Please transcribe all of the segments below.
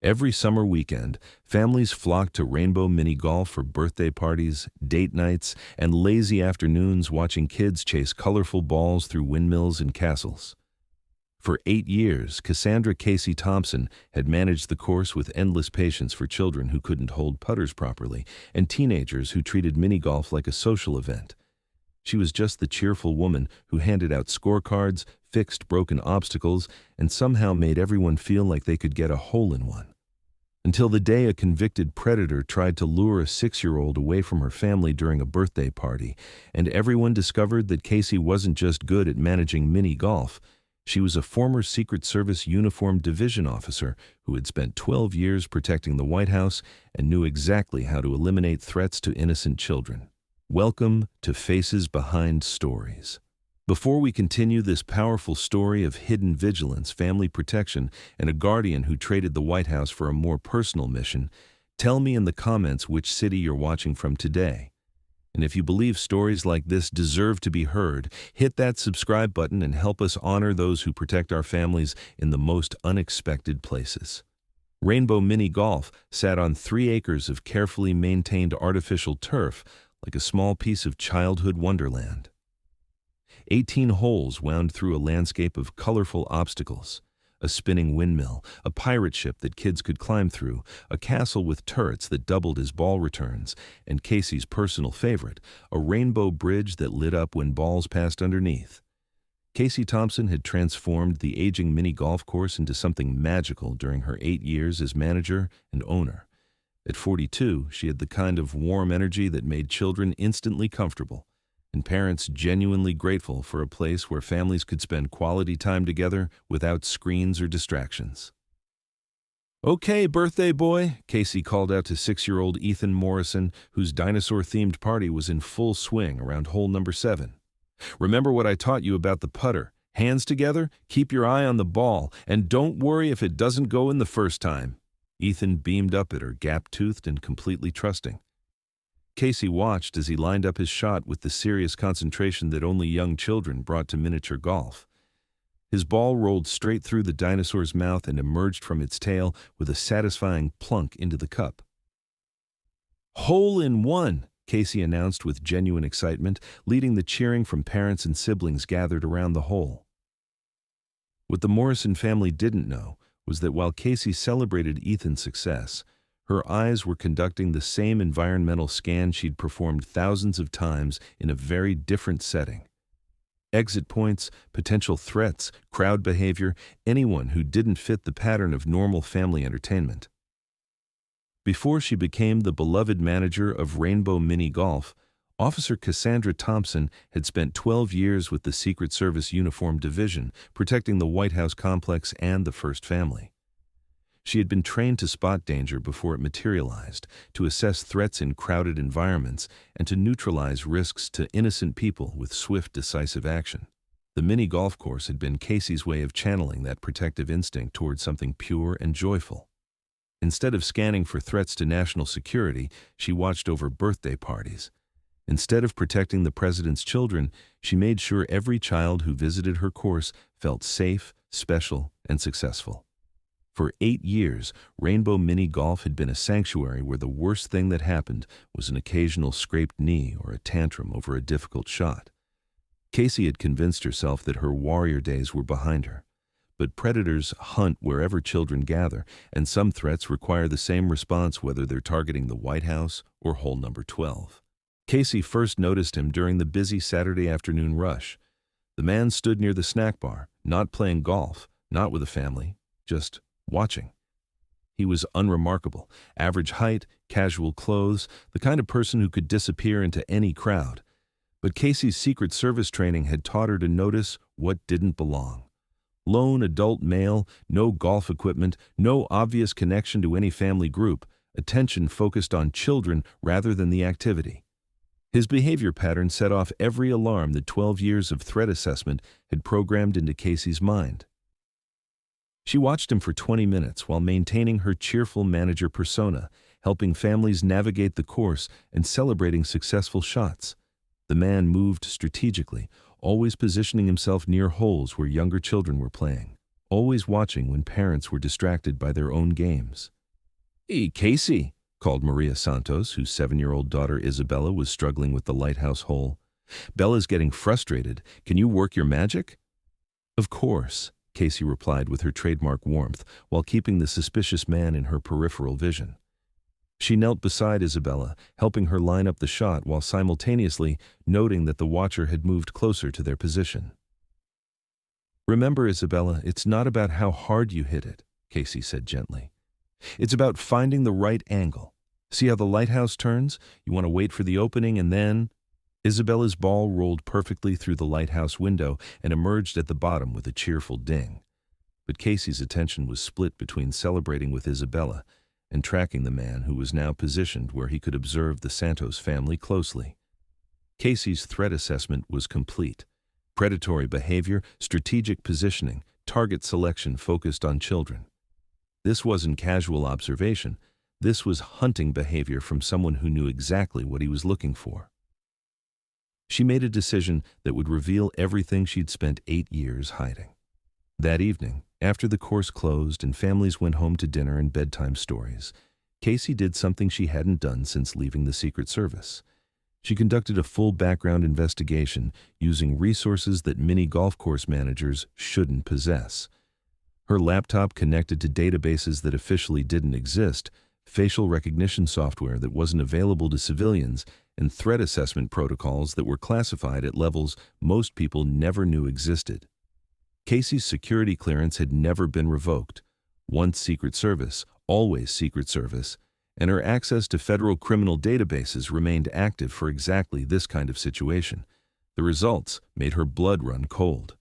Every summer weekend, families flocked to Rainbow Mini Golf for birthday parties, date nights, and lazy afternoons watching kids chase colorful balls through windmills and castles. For 8 years, Cassandra Casey Thompson had managed the course with endless patience for children who couldn't hold putters properly and teenagers who treated mini golf like a social event. She was just the cheerful woman who handed out scorecards, fixed broken obstacles, and somehow made everyone feel like they could get a hole-in-one. Until the day a convicted predator tried to lure a 6-year-old away from her family during a birthday party, and everyone discovered that Casey wasn't just good at managing mini golf. She was a former Secret Service uniformed division officer who had spent 12 years protecting the White House and knew exactly how to eliminate threats to innocent children. Welcome to Faces Behind Stories. Before we continue this powerful story of hidden vigilance, family protection, and a guardian who traded the White House for a more personal mission, tell me in the comments which city you're watching from today. And if you believe stories like this deserve to be heard, hit that subscribe button and help us honor those who protect our families in the most unexpected places. Rainbow Mini Golf sat on 3 acres of carefully maintained artificial turf, like a small piece of childhood wonderland. 18 holes wound through a landscape of colorful obstacles: a spinning windmill, a pirate ship that kids could climb through, a castle with turrets that doubled as ball returns, and Casey's personal favorite, a rainbow bridge that lit up when balls passed underneath. Casey Thompson had transformed the aging mini golf course into something magical during her 8 years as manager and owner. At 42, she had the kind of warm energy that made children instantly comfortable, and parents genuinely grateful for a place where families could spend quality time together without screens or distractions. "Okay, birthday boy," Casey called out to 6-year-old Ethan Morrison, whose dinosaur-themed party was in full swing around hole number 7. "Remember what I taught you about the putter. Hands together, keep your eye on the ball, and don't worry if it doesn't go in the first time." Ethan beamed up at her, gap-toothed and completely trusting. Casey watched as he lined up his shot with the serious concentration that only young children brought to miniature golf. His ball rolled straight through the dinosaur's mouth and emerged from its tail with a satisfying plunk into the cup. "Hole in one," Casey announced with genuine excitement, leading the cheering from parents and siblings gathered around the hole. What the Morrison family didn't know was that while Casey celebrated Ethan's success, her eyes were conducting the same environmental scan she'd performed thousands of times in a very different setting. Exit points, potential threats, crowd behavior, anyone who didn't fit the pattern of normal family entertainment. Before she became the beloved manager of Rainbow Mini Golf, Officer Cassandra Thompson had spent 12 years with the Secret Service Uniformed Division, protecting the White House complex and the First Family. She had been trained to spot danger before it materialized, to assess threats in crowded environments, and to neutralize risks to innocent people with swift, decisive action. The mini golf course had been Casey's way of channeling that protective instinct toward something pure and joyful. Instead of scanning for threats to national security, she watched over birthday parties. Instead of protecting the president's children, she made sure every child who visited her course felt safe, special, and successful. For 8 years, Rainbow Mini Golf had been a sanctuary where the worst thing that happened was an occasional scraped knee or a tantrum over a difficult shot. Casey had convinced herself that her warrior days were behind her. But predators hunt wherever children gather, and some threats require the same response whether they're targeting the White House or hole number 12. Casey first noticed him during the busy Saturday afternoon rush. The man stood near the snack bar, not playing golf, not with a family, just watching. He was unremarkable, average height, casual clothes, the kind of person who could disappear into any crowd. But Casey's Secret Service training had taught her to notice what didn't belong. Lone adult male, no golf equipment, no obvious connection to any family group, attention focused on children rather than the activity. His behavior pattern set off every alarm that 12 years of threat assessment had programmed into Casey's mind. She watched him for 20 minutes while maintaining her cheerful manager persona, helping families navigate the course and celebrating successful shots. The man moved strategically, always positioning himself near holes where younger children were playing. always watching when parents were distracted by their own games. "Hey, Casey," called Maria Santos, whose 7-year-old daughter Isabella was struggling with the lighthouse hole. "Bella's getting frustrated. Can you work your magic?" "Of course," Casey replied with her trademark warmth, while keeping the suspicious man in her peripheral vision. She knelt beside Isabella, helping her line up the shot while simultaneously noting that the watcher had moved closer to their position. "Remember, Isabella, it's not about how hard you hit it," Casey said gently. "It's about finding the right angle. See how the lighthouse turns? You want to wait for the opening and then—" Isabella's ball rolled perfectly through the lighthouse window and emerged at the bottom with a cheerful ding. But Casey's attention was split between celebrating with Isabella and tracking the man who was now positioned where he could observe the Santos family closely. Casey's threat assessment was complete. Predatory behavior, strategic positioning, target selection focused on children. This wasn't casual observation. This was hunting behavior from someone who knew exactly what he was looking for. She made a decision that would reveal everything she'd spent 8 years hiding. That evening, after the course closed and families went home to dinner and bedtime stories, Casey did something she hadn't done since leaving the Secret Service. She conducted a full background investigation using resources that mini golf course managers shouldn't possess. Her laptop connected to databases that officially didn't exist, facial recognition software that wasn't available to civilians, and threat assessment protocols that were classified at levels most people never knew existed. Casey's security clearance had never been revoked. Once Secret Service, always Secret Service, and her access to federal criminal databases remained active for exactly this kind of situation. The results made her blood run cold.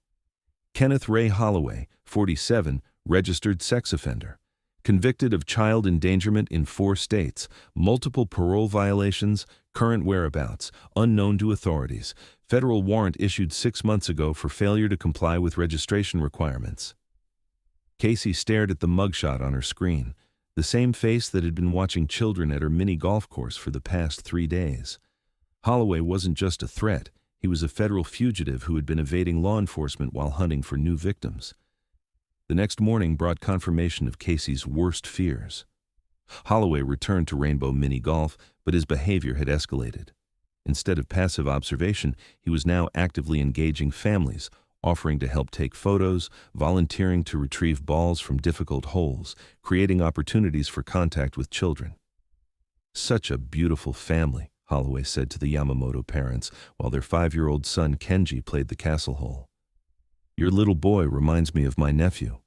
Kenneth Ray Holloway, 47, registered sex offender. Convicted of child endangerment in 4 states, multiple parole violations, current whereabouts, unknown to authorities. Federal warrant issued 6 months ago for failure to comply with registration requirements. Casey stared at the mugshot on her screen, the same face that had been watching children at her mini golf course for the past 3 days. Holloway wasn't just a threat. He was a federal fugitive who had been evading law enforcement while hunting for new victims. The next morning brought confirmation of Casey's worst fears. Holloway returned to Rainbow Mini Golf, but his behavior had escalated. Instead of passive observation, he was now actively engaging families, offering to help take photos, volunteering to retrieve balls from difficult holes, creating opportunities for contact with children. "Such a beautiful family," Holloway said to the Yamamoto parents while their 5-year-old son Kenji played the castle hole. "Your little boy reminds me of my nephew.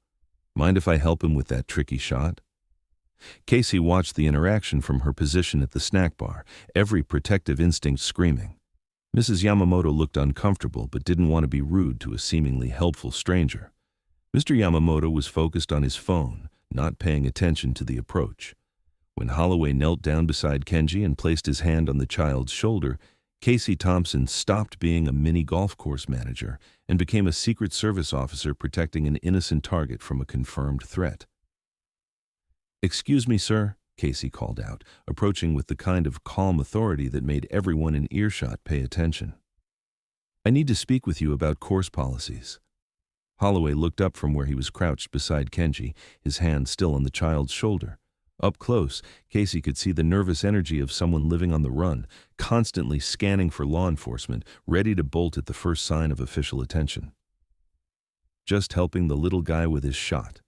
Mind if I help him with that tricky shot?" Casey watched the interaction from her position at the snack bar, every protective instinct screaming. Mrs. Yamamoto looked uncomfortable but didn't want to be rude to a seemingly helpful stranger. Mr. Yamamoto was focused on his phone, not paying attention to the approach. When Holloway knelt down beside Kenji and placed his hand on the child's shoulder, Casey Thompson stopped being a mini golf course manager and became a Secret Service officer protecting an innocent target from a confirmed threat. "Excuse me, sir," Casey called out, approaching with the kind of calm authority that made everyone in earshot pay attention. "I need to speak with you about course policies." Holloway looked up from where he was crouched beside Kenji, his hand still on the child's shoulder. Up close, Casey could see the nervous energy of someone living on the run, constantly scanning for law enforcement, ready to bolt at the first sign of official attention. "Just helping the little guy with his shot,"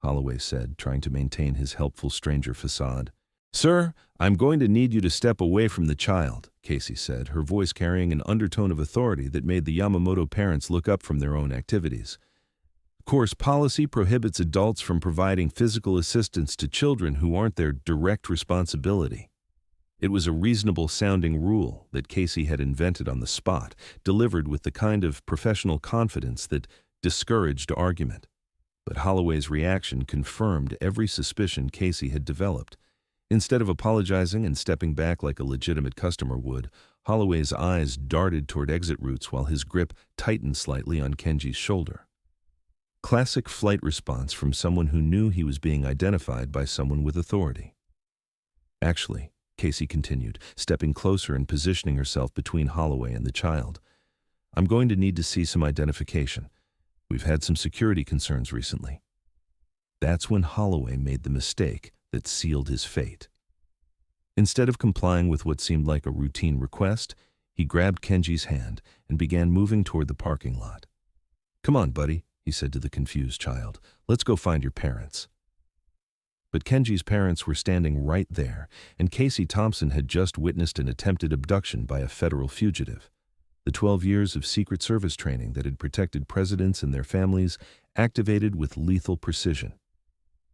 Holloway said, trying to maintain his helpful stranger facade. "Sir, I'm going to need you to step away from the child," Casey said, her voice carrying an undertone of authority that made the Yamamoto parents look up from their own activities. "Course policy prohibits adults from providing physical assistance to children who aren't their direct responsibility." It was a reasonable-sounding rule that Casey had invented on the spot, delivered with the kind of professional confidence that discouraged argument. But Holloway's reaction confirmed every suspicion Casey had developed. Instead of apologizing and stepping back like a legitimate customer would, Holloway's eyes darted toward exit routes while his grip tightened slightly on Kenji's shoulder. Classic flight response from someone who knew he was being identified by someone with authority. "Actually," Casey continued, stepping closer and positioning herself between Holloway and the child, "I'm going to need to see some identification. We've had some security concerns recently. That's when Holloway made the mistake that sealed his fate. Instead of complying with what seemed like a routine request, he grabbed Kenji's hand and began moving toward the parking lot. "Come on, buddy," he said to the confused child. "Let's go find your parents." But Kenji's parents were standing right there, and Casey Thompson had just witnessed an attempted abduction by a federal fugitive. The 12 years of Secret Service training that had protected presidents and their families activated with lethal precision.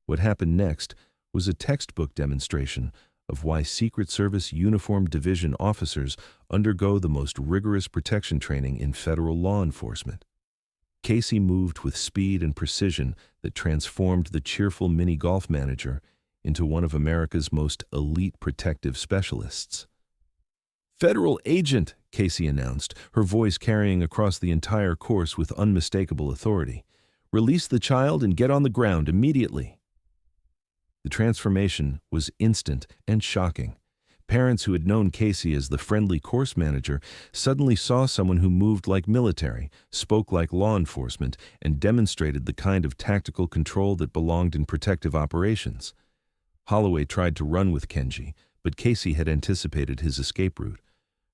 What happened next was a textbook demonstration of why Secret Service Uniformed Division officers undergo the most rigorous protection training in federal law enforcement. Casey moved with speed and precision that transformed the cheerful mini golf manager into one of America's most elite protective specialists. "Federal agent," Casey announced, her voice carrying across the entire course with unmistakable authority. "Release the child and get on the ground immediately." The transformation was instant and shocking. Parents who had known Casey as the friendly course manager suddenly saw someone who moved like military, spoke like law enforcement, and demonstrated the kind of tactical control that belonged in protective operations. Holloway tried to run with Kenji, but Casey had anticipated his escape route.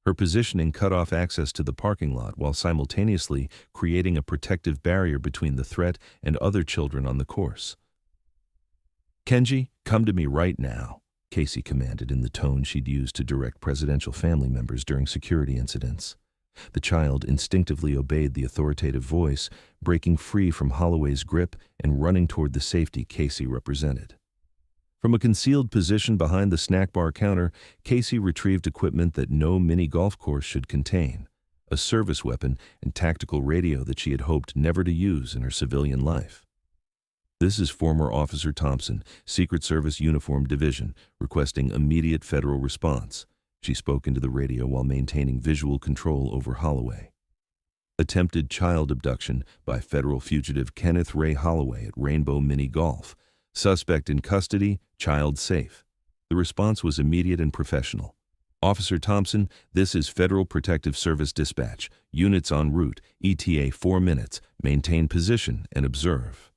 Her positioning cut off access to the parking lot while simultaneously creating a protective barrier between the threat and other children on the course. "Kenji, come to me right now," Casey commanded in the tone she'd used to direct presidential family members during security incidents. The child instinctively obeyed the authoritative voice, breaking free from Holloway's grip and running toward the safety Casey represented. From a concealed position behind the snack bar counter, Casey retrieved equipment that no mini golf course should contain, a service weapon and tactical radio that she had hoped never to use in her civilian life. "This is former Officer Thompson, Secret Service Uniformed Division, requesting immediate federal response," she spoke into the radio while maintaining visual control over Holloway. "Attempted child abduction by federal fugitive Kenneth Ray Holloway at Rainbow Mini Golf. Suspect in custody, child safe." The response was immediate and professional. "Officer Thompson, this is Federal Protective Service Dispatch. Units en route, ETA 4 minutes. Maintain position and observe."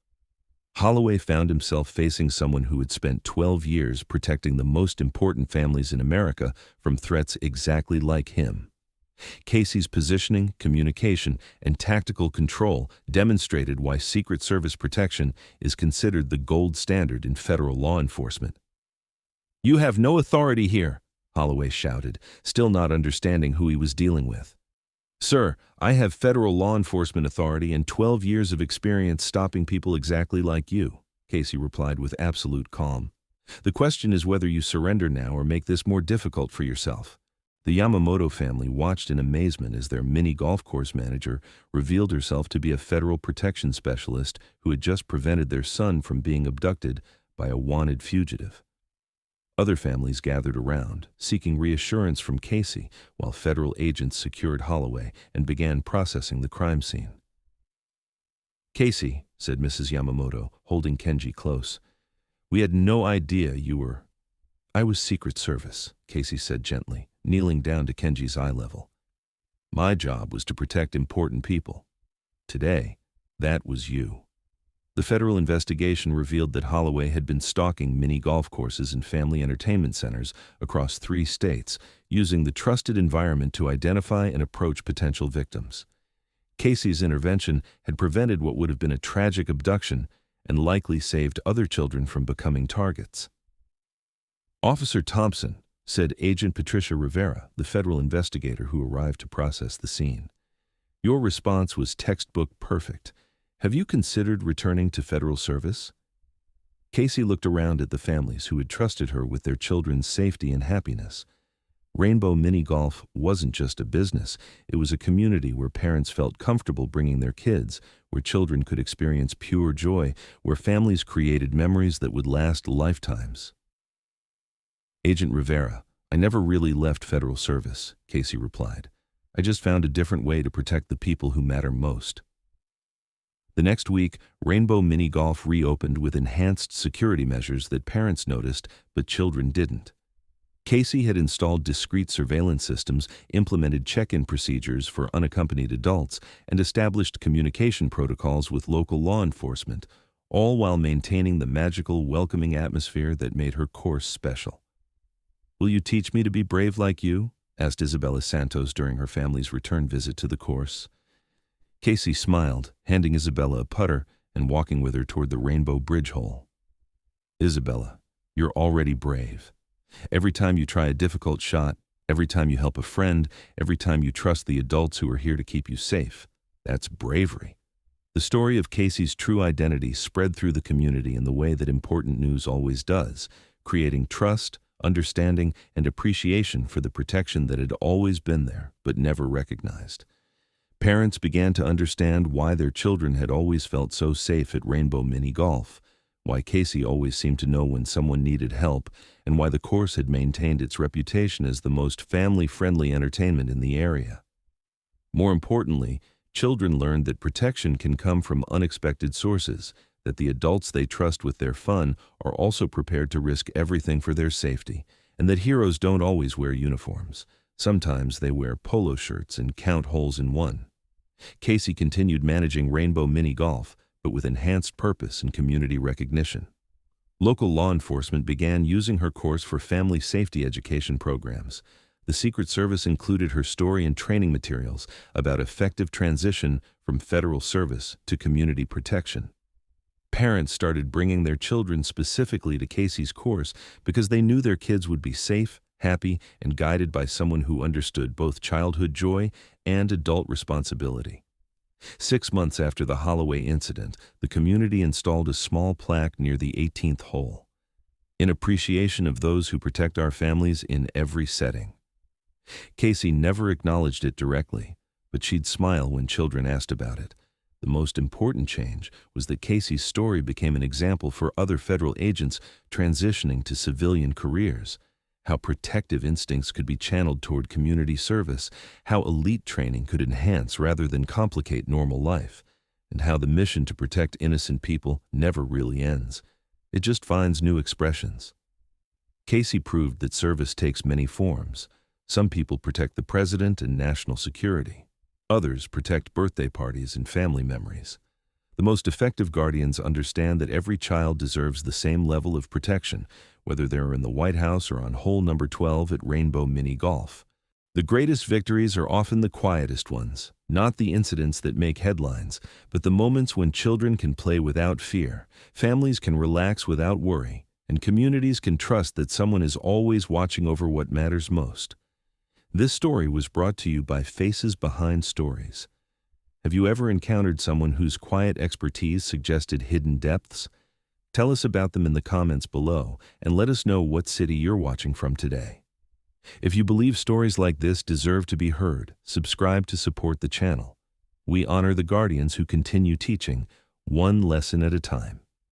Holloway found himself facing someone who had spent 12 years protecting the most important families in America from threats exactly like him. Casey's positioning, communication, and tactical control demonstrated why Secret Service protection is considered the gold standard in federal law enforcement. "You have no authority here," Holloway shouted, still not understanding who he was dealing with. "Sir, I have federal law enforcement authority and 12 years of experience stopping people exactly like you," Casey replied with absolute calm. "The question is whether you surrender now or make this more difficult for yourself." The Yamamoto family watched in amazement as their mini golf course manager revealed herself to be a federal protection specialist who had just prevented their son from being abducted by a wanted fugitive. Other families gathered around, seeking reassurance from Casey, while federal agents secured Holloway and began processing the crime scene. "Casey," said Mrs. Yamamoto, holding Kenji close, "we had no idea you were—" "I was Secret Service," Casey said gently, kneeling down to Kenji's eye level. "My job was to protect important people. Today, that was you." The federal investigation revealed that Holloway had been stalking mini golf courses and family entertainment centers across 3 states, using the trusted environment to identify and approach potential victims. Casey's intervention had prevented what would have been a tragic abduction and likely saved other children from becoming targets. "Officer Thompson," said Agent Patricia Rivera, the federal investigator who arrived to process the scene, "your response was textbook perfect. Have you considered returning to federal service?" Casey looked around at the families who had trusted her with their children's safety and happiness. Rainbow Mini Golf wasn't just a business, it was a community where parents felt comfortable bringing their kids, where children could experience pure joy, where families created memories that would last lifetimes. "Agent Rivera, I never really left federal service," Casey replied. "I just found a different way to protect the people who matter most." The next week, Rainbow Mini Golf reopened with enhanced security measures that parents noticed, but children didn't. Casey had installed discreet surveillance systems, implemented check-in procedures for unaccompanied adults, and established communication protocols with local law enforcement, all while maintaining the magical, welcoming atmosphere that made her course special. "Will you teach me to be brave like you?" asked Isabella Santos during her family's return visit to the course. Casey smiled, handing Isabella a putter and walking with her toward the Rainbow Bridge hole. "Isabella, you're already brave. Every time you try a difficult shot, every time you help a friend, every time you trust the adults who are here to keep you safe, that's bravery." The story of Casey's true identity spread through the community in the way that important news always does, creating trust, understanding, and appreciation for the protection that had always been there but never recognized. Parents began to understand why their children had always felt so safe at Rainbow Mini Golf, why Casey always seemed to know when someone needed help, and why the course had maintained its reputation as the most family-friendly entertainment in the area. More importantly, children learned that protection can come from unexpected sources, that the adults they trust with their fun are also prepared to risk everything for their safety, and that heroes don't always wear uniforms. Sometimes they wear polo shirts and count holes in one. Casey continued managing Rainbow Mini Golf, but with enhanced purpose and community recognition. Local law enforcement began using her course for family safety education programs. The Secret Service included her story and training materials about effective transition from federal service to community protection. Parents started bringing their children specifically to Casey's course because they knew their kids would be safe, happy, and guided by someone who understood both childhood joy and adult responsibility. 6 months after the Holloway incident, the community installed a small plaque near the 18th hole, "In appreciation of those who protect our families in every setting." Casey never acknowledged it directly, but she'd smile when children asked about it. The most important change was that Casey's story became an example for other federal agents transitioning to civilian careers, how protective instincts could be channeled toward community service, how elite training could enhance rather than complicate normal life, and how the mission to protect innocent people never really ends. It just finds new expressions. Casey proved that service takes many forms. Some people protect the president and national security. Others protect birthday parties and family memories. The most effective guardians understand that every child deserves the same level of protection, whether they're in the White House or on hole number 12 at Rainbow Mini Golf. The greatest victories are often the quietest ones, not the incidents that make headlines, but the moments when children can play without fear, families can relax without worry, and communities can trust that someone is always watching over what matters most. This story was brought to you by Faces Behind Stories. Have you ever encountered someone whose quiet expertise suggested hidden depths? Tell us about them in the comments below and let us know what city you're watching from today. If you believe stories like this deserve to be heard, subscribe to support the channel. We honor the guardians who continue teaching, one lesson at a time.